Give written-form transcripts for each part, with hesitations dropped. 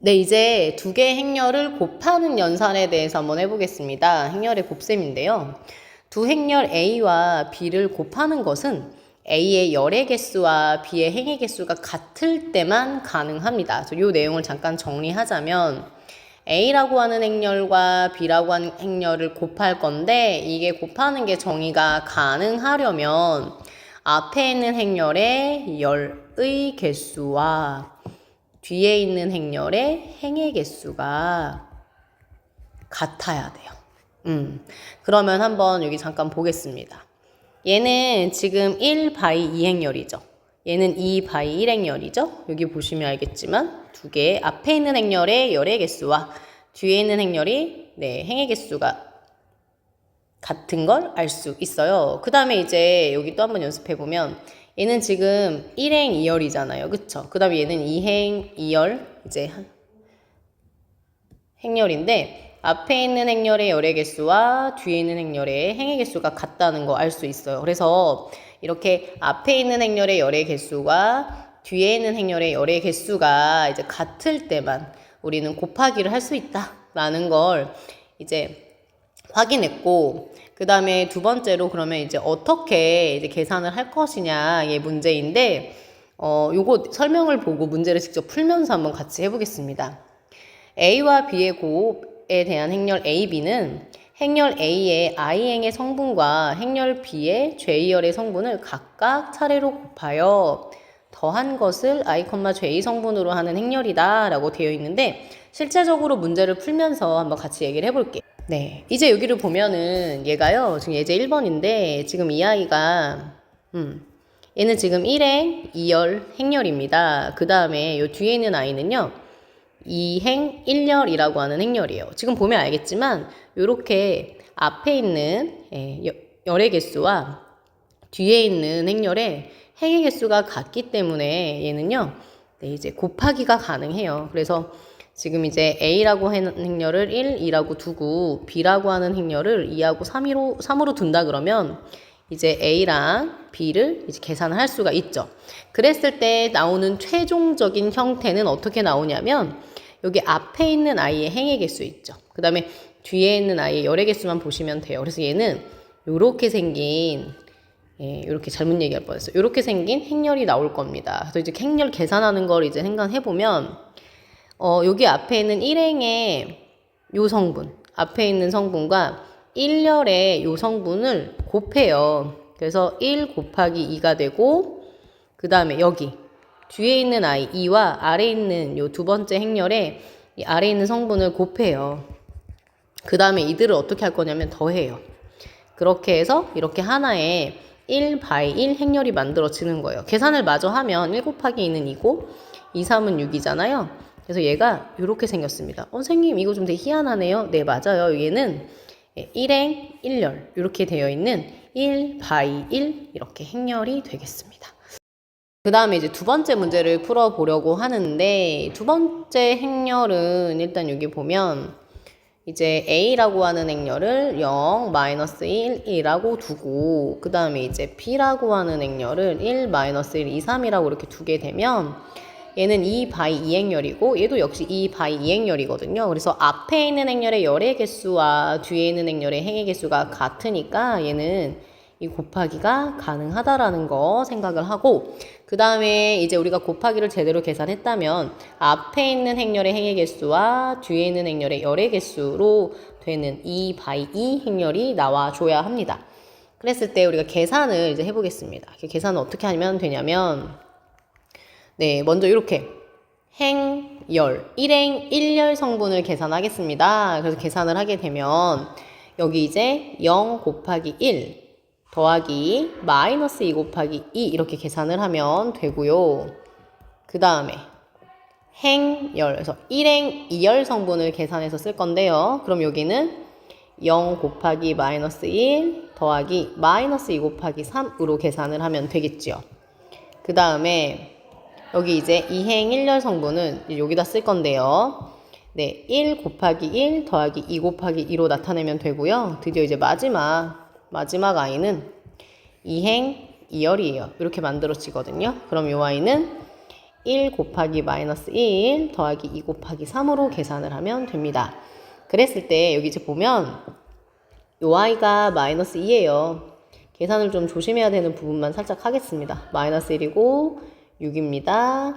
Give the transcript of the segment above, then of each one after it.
네, 이제 두 개의 행렬을 곱하는 연산에 대해서 한번 해보겠습니다. 행렬의 곱셈인데요. 두 행렬 A와 B를 곱하는 것은 A의 열의 개수와 B의 행의 개수가 같을 때만 가능합니다. 이 내용을 잠깐 정리하자면 A라고 하는 행렬과 B라고 하는 행렬을 곱할 건데 이게 곱하는 게 정의가 가능하려면 앞에 있는 행렬의 열의 개수와 뒤에 있는 행렬의 행의 개수가 같아야 돼요. 그러면 한번 여기 잠깐 보겠습니다. 얘는 지금 1 바이 2행렬이죠. 얘는 2 바이 1행렬이죠. 여기 보시면 알겠지만 두 개의 앞에 있는 행렬의 열의 개수와 뒤에 있는 행렬이 행의 개수가 같은 걸 알 수 있어요. 그 다음에 이제 여기 또 한번 연습해보면 얘는 지금 1행 2열이잖아요. 그쵸? 그 다음에 얘는 2행 2열 이제 행렬인데 앞에 있는 행렬의 열의 개수와 뒤에 있는 행렬의 행의 개수가 같다는 거 알 수 있어요. 그래서 이렇게 앞에 있는 행렬의 열의 개수가 뒤에 있는 행렬의 열의 개수가 이제 같을 때만 우리는 곱하기를 할 수 있다라는 걸 이제 확인했고, 그 다음에 두 번째로 그러면 이제 어떻게 이제 계산을 할 것이냐의 문제인데, 요거 설명을 보고 문제를 직접 풀면서 한번 같이 해보겠습니다. A와 B의 곱에 대한 행렬 A, B는 행렬 A의 I행의 성분과 행렬 B의 J열의 성분을 각각 차례로 곱하여 더한 것을 I, J 성분으로 하는 행렬이다 라고 되어 있는데 실제적으로 문제를 풀면서 한번 같이 얘기를 해볼게요. 네, 이제 여기를 보면은 얘가요 지금 예제 1번인데 지금 이 아이가 얘는 지금 1행 2열 행렬입니다. 그 다음에 요 뒤에 있는 아이는요 2행 1열이라고 하는 행렬이에요. 지금 보면 알겠지만 요렇게 앞에 있는 열의 개수와 뒤에 있는 행렬의 행의 개수가 같기 때문에 얘는요 이제 곱하기가 가능해요. 그래서 지금 이제 A라고 하는 행렬을 1, 2라고 두고 B라고 하는 행렬을 2하고 3으로 둔다 그러면 이제 A랑 B를 이제 계산을 할 수가 있죠. 그랬을 때 나오는 최종적인 형태는 어떻게 나오냐면 여기 앞에 있는 아이의 행의 개수 있죠. 그 다음에 뒤에 있는 아이의 열의 개수만 보시면 돼요. 그래서 얘는 요렇게 생긴 이렇게 잘못 얘기할 뻔했어요. 이렇게 생긴 행렬이 나올 겁니다. 그래서 이제 행렬 계산하는 걸 이제 생각해보면 여기 앞에 있는 1행의 요 성분, 앞에 있는 성분과 1열의 요 성분을 곱해요. 그래서 1 곱하기 2가 되고 그 다음에 여기 뒤에 있는 아이 2와 아래에 있는 요 두 번째 행렬에 이 아래에 있는 성분을 곱해요. 그 다음에 이들을 어떻게 할 거냐면 더해요. 그렇게 해서 이렇게 하나의 1 바이 1 행렬이 만들어지는 거예요. 계산을 마저 하면 1 곱하기 2는 2고 2, 3은 6이잖아요. 그래서 얘가 이렇게 생겼습니다. 선생님 이거 좀 되게 희한하네요. 네 맞아요. 얘는 1행 1열 이렇게 되어 있는 1 바이 1 이렇게 행렬이 되겠습니다. 그 다음에 이제 두 번째 문제를 풀어보려고 하는데 두 번째 행렬은 일단 여기 보면 이제 A라고 하는 행렬을 0, 마이너스 1, 2라고 두고 그 다음에 이제 B라고 하는 행렬을 1, 마이너스 1, 2, 3이라고 이렇게 두게 되면 얘는 2 바이 2행렬이고 얘도 역시 2 바이 2행렬이거든요. 그래서 앞에 있는 행렬의 열의 개수와 뒤에 있는 행렬의 행의 개수가 같으니까 얘는 이 곱하기가 가능하다라는 거 생각을 하고 그 다음에 이제 우리가 곱하기를 제대로 계산했다면 앞에 있는 행렬의 행의 개수와 뒤에 있는 행렬의 열의 개수로 되는 2 바이 2 행렬이 나와줘야 합니다. 그랬을 때 우리가 계산을 이제 해보겠습니다. 계산은 어떻게 하면 되냐면 먼저 이렇게 행열 1행 1열 성분을 계산하겠습니다. 그래서 계산을 하게 되면 여기 이제 0 곱하기 1 더하기 마이너스 2 곱하기 2 이렇게 계산을 하면 되고요. 그 다음에 행열, 그래서 1행 2열 성분을 계산해서 쓸 건데요. 그럼 여기는 0 곱하기 마이너스 1 더하기 마이너스 2 곱하기 3으로 계산을 하면 되겠죠. 그 다음에 여기 이제 2행 1열 성분은 여기다 쓸 건데요. 1 곱하기 1 더하기 2 곱하기 2로 나타내면 되고요. 드디어 이제 마지막 아이는 2행 2열이에요. 이렇게 만들어지거든요. 그럼 이 아이는 1 곱하기 마이너스 1 더하기 2 곱하기 3으로 계산을 하면 됩니다. 그랬을 때 여기 이제 보면 요 i가 마이너스 2예요. 계산을 좀 조심해야 되는 부분만 살짝 하겠습니다. 마이너스 1이고 6입니다.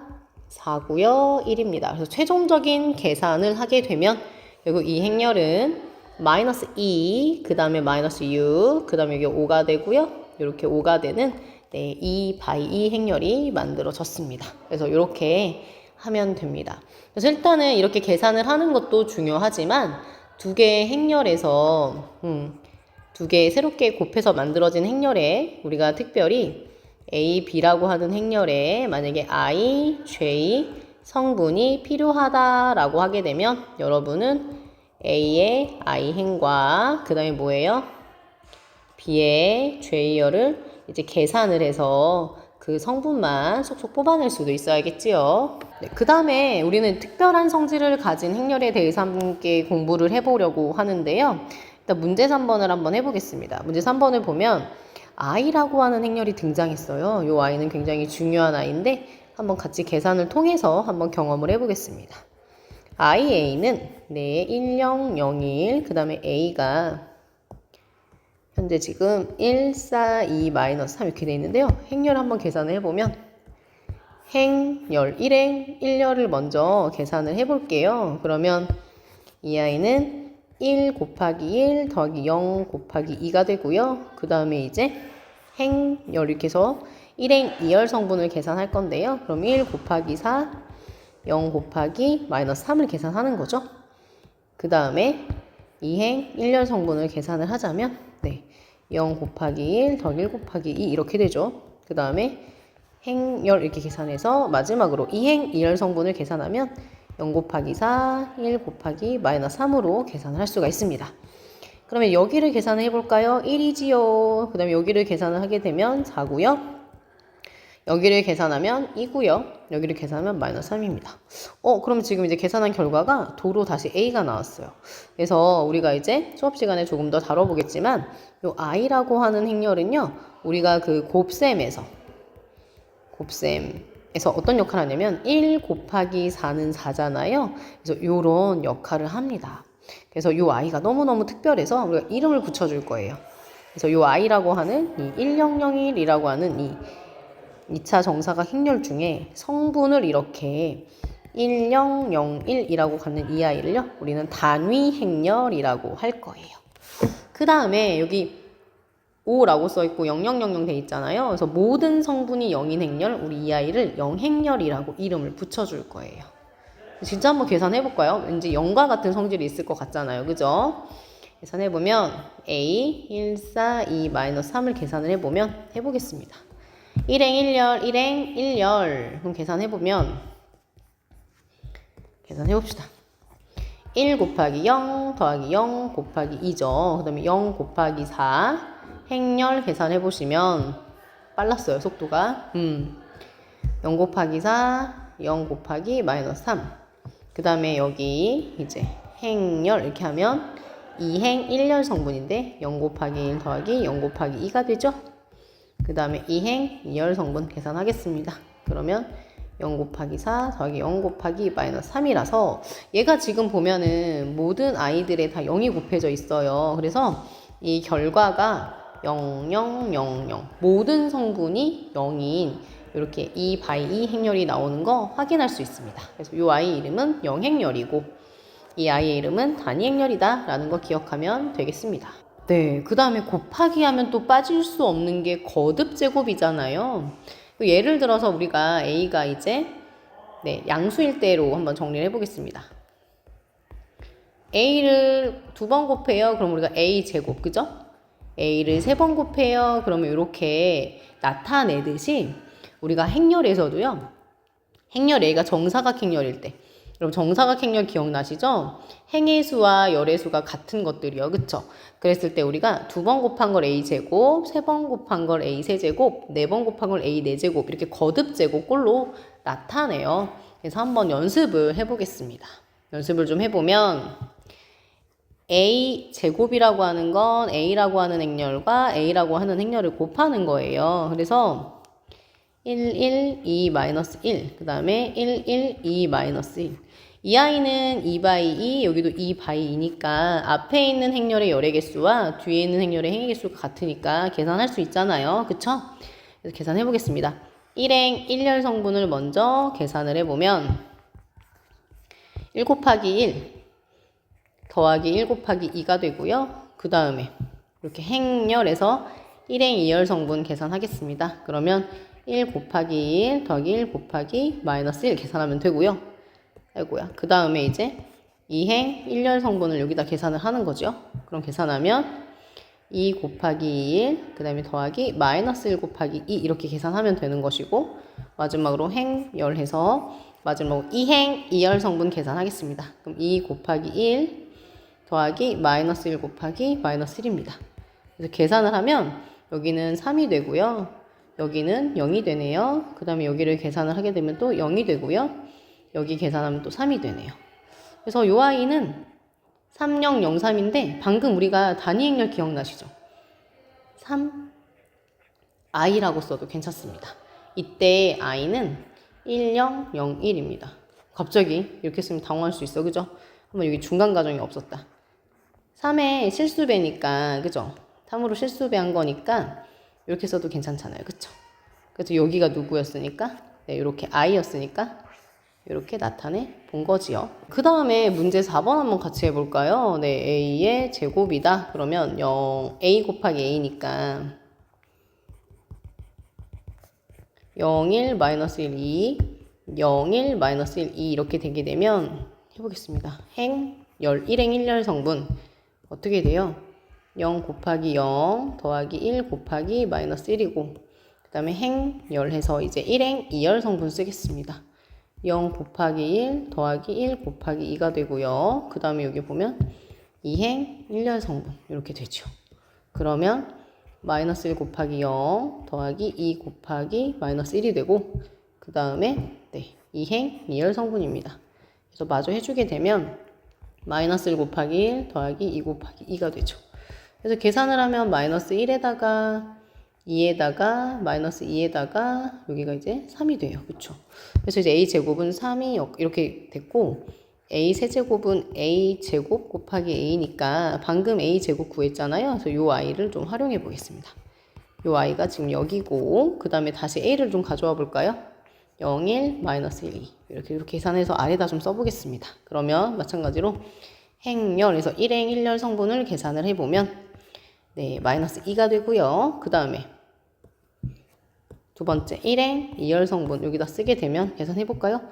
4고요. 1입니다. 그래서 최종적인 계산을 하게 되면 결국 이 행렬은 마이너스 2, 그 다음에 마이너스 6, 그 다음에 여기 5가 되고요. 이렇게 5가 되는 2 바이 2 행렬이 만들어졌습니다. 그래서 이렇게 하면 됩니다. 그래서 일단은 이렇게 계산을 하는 것도 중요하지만 두 개의 행렬에서 두 개 새롭게 곱해서 만들어진 행렬에 우리가 특별히 A, B라고 하는 행렬에 만약에 I, J 성분이 필요하다라고 하게 되면 여러분은 A의 I행과 그 다음에 뭐예요? B의 J열을 이제 계산을 해서 그 성분만 속속 뽑아낼 수도 있어야겠지요. 네, 그 다음에 우리는 특별한 성질을 가진 행렬에 대해서 함께 공부를 해보려고 하는데요. 일단 문제 3번을 한번 해보겠습니다. 문제 3번을 보면 i라고 하는 행렬이 등장했어요. 이 i는 굉장히 중요한 i인데 한번 같이 계산을 통해서 한번 경험을 해보겠습니다. ia는 1001, 그 다음에 a가 현재 지금 1, 4, 2, 마이너스 3 이렇게 돼 있는데요. 행렬 한번 계산을 해보면 행렬 1행 1열을 먼저 계산을 해볼게요. 그러면 이 i는 1 곱하기 1 더하기 0 곱하기 2가 되고요. 그 다음에 이제 행열 이렇게 해서 1행 2열 성분을 계산할 건데요. 그럼 1 곱하기 4, 0 곱하기 마이너스 3을 계산하는 거죠. 그 다음에 2행 1열 성분을 계산을 하자면 0 곱하기 1 더하기 1 곱하기 2 이렇게 되죠. 그 다음에 행열 이렇게 계산해서 마지막으로 2행 2열 성분을 계산하면 0 곱하기 4, 1 곱하기 마이너스 3으로 계산을 할 수가 있습니다. 그러면 여기를 계산을 해볼까요? 1이지요. 그 다음에 여기를 계산을 하게 되면 4고요. 여기를 계산하면 2고요. 여기를 계산하면 마이너스 3입니다. 그럼 지금 이제 계산한 결과가 도로 다시 A가 나왔어요. 그래서 우리가 이제 수업 시간에 조금 더 다뤄보겠지만 요 I라고 하는 행렬은요. 우리가 그 곱셈에서 어떤 역할을 하냐면 1 곱하기 4는 4잖아요. 그래서 요런 역할을 합니다. 그래서 요 i가 너무너무 특별해서 우리가 이름을 붙여줄 거예요. 그래서 요 i라고 하는 이 1001이라고 하는 이 2차 정사각 행렬 중에 성분을 이렇게 1001이라고 갖는 이 i를요. 우리는 단위 행렬이라고 할 거예요. 그 다음에 여기 5라고 써있고 0000 돼 있잖아요. 그래서 모든 성분이 0인 행렬, 우리 이 아이를 0행렬이라고 이름을 붙여줄 거예요. 진짜 한번 계산해볼까요? 왠지 0과 같은 성질이 있을 것 같잖아요. 그죠? 계산해보면 A, 1, 4, 2, 마이너스 3을 계산을 해보면 해보겠습니다. 1행 1열, 1행 1열. 그럼 계산해보면 계산해봅시다. 1 곱하기 0 더하기 0 곱하기 2죠. 그 다음에 0 곱하기 4 행렬 계산해보시면 빨랐어요. 속도가 0 곱하기 4 0 곱하기 마이너스 3 그 다음에 여기 이제 행렬 이렇게 하면 2행 1열 성분인데 0 곱하기 1 더하기 0 곱하기 2가 되죠. 그 다음에 2행 2열 성분 계산하겠습니다. 그러면 0 곱하기 4 더하기 0 곱하기 마이너스 3이라서 얘가 지금 보면은 모든 아이들에 다 0이 곱해져 있어요. 그래서 이 결과가 0000 모든 성분이 0인 이렇게 2 바이 2 행렬이 나오는 거 확인할 수 있습니다. 그래서 이 아이 이름은 0행렬이고 이 아이의 이름은 단위 행렬이다 라는 거 기억하면 되겠습니다. 네, 그 다음에 곱하기 하면 또 빠질 수 없는 게 거듭 제곱이잖아요. 예를 들어서 우리가 A가 이제 양수일 때로 한번 정리를 해보겠습니다. A를 2번 곱해요. 그럼 우리가 A 제곱, 그죠? A를 3번 곱해요. 그러면 이렇게 나타내듯이 우리가 행렬에서도요. 행렬 A가 정사각 행렬일 때 그럼 정사각 행렬 기억나시죠? 행의 수와 열의 수가 같은 것들이요. 그쵸? 그랬을 때 우리가 2번 곱한 걸 A제곱, 3번 곱한 걸 A3제곱, 4번 곱한 걸 A4제곱 이렇게 거듭제곱 꼴로 나타내요. 그래서 한번 연습을 해보겠습니다. 연습을 좀 해보면 A 제곱이라고 하는 건 A라고 하는 행렬과 A라고 하는 행렬을 곱하는 거예요. 그래서 1, 1, 2, 마이너스 1. 그 다음에 1, 1, 2, 마이너스 1. 이 아이는 2바이 2, 여기도 2바이 2니까 앞에 있는 행렬의 열의 개수와 뒤에 있는 행렬의 행의 개수가 같으니까 계산할 수 있잖아요. 그쵸? 그래서 계산해 보겠습니다. 1행 1열 성분을 먼저 계산을 해보면 1 곱하기 1 더하기 1 곱하기 2가 되고요. 그 다음에 이렇게 행렬에서 1행 2열 성분 계산하겠습니다. 그러면 1 곱하기 1 더하기 1 곱하기 마이너스 1 계산하면 되고요. 아이고야. 그 다음에 이제 2행 1열 성분을 여기다 계산을 하는 거죠. 그럼 계산하면 2 곱하기 1, 그 다음에 더하기 마이너스 1 곱하기 2 이렇게 계산하면 되는 것이고 마지막으로 행열해서 마지막으로 2행 2열 성분 계산하겠습니다. 그럼 2 곱하기 1 더하기 마이너스 1 곱하기 마이너스 1입니다. 그래서 계산을 하면 여기는 3이 되고요. 여기는 0이 되네요. 그 다음에 여기를 계산을 하게 되면 또 0이 되고요. 여기 계산하면 또 3이 되네요. 그래서 이 아이는 3003인데 방금 우리가 단위 행렬 기억나시죠? 3 i라고 써도 괜찮습니다. 이때 i는 1001입니다. 갑자기 이렇게 쓰면 당황할 수 있어. 그죠? 한번 여기 중간 가정이 없었다. 3의 실수배니까 그죠? 3으로 실수배한 거니까 이렇게 써도 괜찮잖아요. 그쵸? 그래서 여기가 누구였으니까 네, 이렇게 i였으니까 이렇게 나타내 본 거지요. 그 다음에 문제 4번 한번 같이 해볼까요? 네, a의 제곱이다. 그러면 a 곱하기 a니까 0, 1, 마이너스 1, 2, 0, 1, 마이너스 1, 2 이렇게 되게 되면 해보겠습니다. 행, 열, 1행 1열 성분 어떻게 돼요? 0 곱하기 0 더하기 1 곱하기 마이너스 1이고 그 다음에 행, 열 해서 이제 1행 2열 성분 쓰겠습니다. 0 곱하기 1 더하기 1 곱하기 2가 되고요. 그 다음에 여기 보면 2행 1열 성분 이렇게 되죠. 그러면 마이너스 1 곱하기 0 더하기 2 곱하기 마이너스 1이 되고 그 다음에 네, 2행 2열 성분입니다. 그래서 마저 해주게 되면 마이너스 1 곱하기 1 더하기 2 곱하기 2가 되죠. 그래서 계산을 하면 마이너스 1에다가 2에다가 마이너스 2에다가 여기가 이제 3이 돼요. 그쵸? 그래서 이제 a제곱은 3이 이렇게 됐고 a 세제곱은 a제곱 곱하기 a니까 방금 a제곱 구했잖아요. 그래서 이 i를 좀 활용해 보겠습니다. 이 i가 지금 여기고 그 다음에 다시 a를 좀 가져와 볼까요? 0, 1, 마이너스 1, 2 이렇게 계산해서 아래다 좀 써보겠습니다. 그러면 마찬가지로 행열에서 1행 1열 성분을 계산을 해보면 네, 마이너스 2가 되고요. 그 다음에 두 번째 1행 2열 성분 여기다 쓰게 되면 계산해볼까요?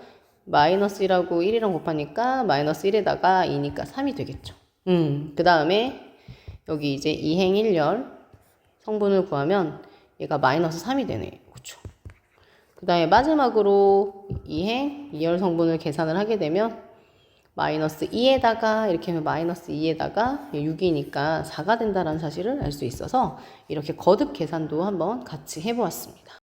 마이너스 1하고 1이랑 곱하니까 마이너스 1에다가 2니까 3이 되겠죠. 그 다음에 여기 이제 2행 1열 성분을 구하면 얘가 마이너스 3이 되네요. 그쵸? 그 다음에 마지막으로 2행 2열 성분을 계산을 하게 되면 마이너스 2에다가 이렇게 하면 마이너스 2에다가 6이니까 4가 된다는 사실을 알 수 있어서 이렇게 거듭 계산도 한번 같이 해보았습니다.